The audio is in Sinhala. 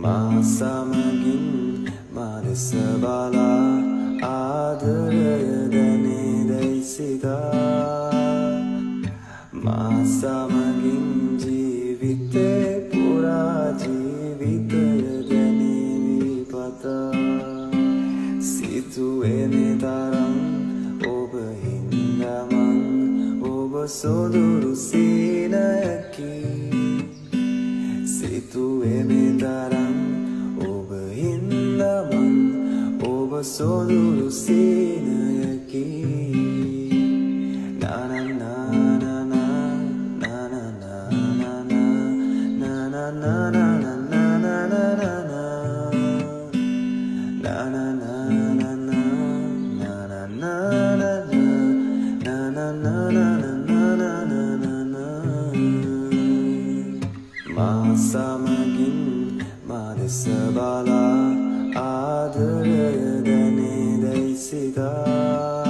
මාසමගින් මාදෙස බලා ආදරය දැනේදැයි සිතා මාසමගින් ජීවිතේ පුරා ජීවිතය දැනේවි පතා සිතුවේ මෙතරම් ඔබ හින්දමන් ඔබ සොදුරු සීනයකි සිතුවේ මෙතරම් ඔබ හින්දමන් ඔබ සොදුරු සීනයකි මාසමගින් මාදෙස බලා ආදරය දැනේදැයි සිතා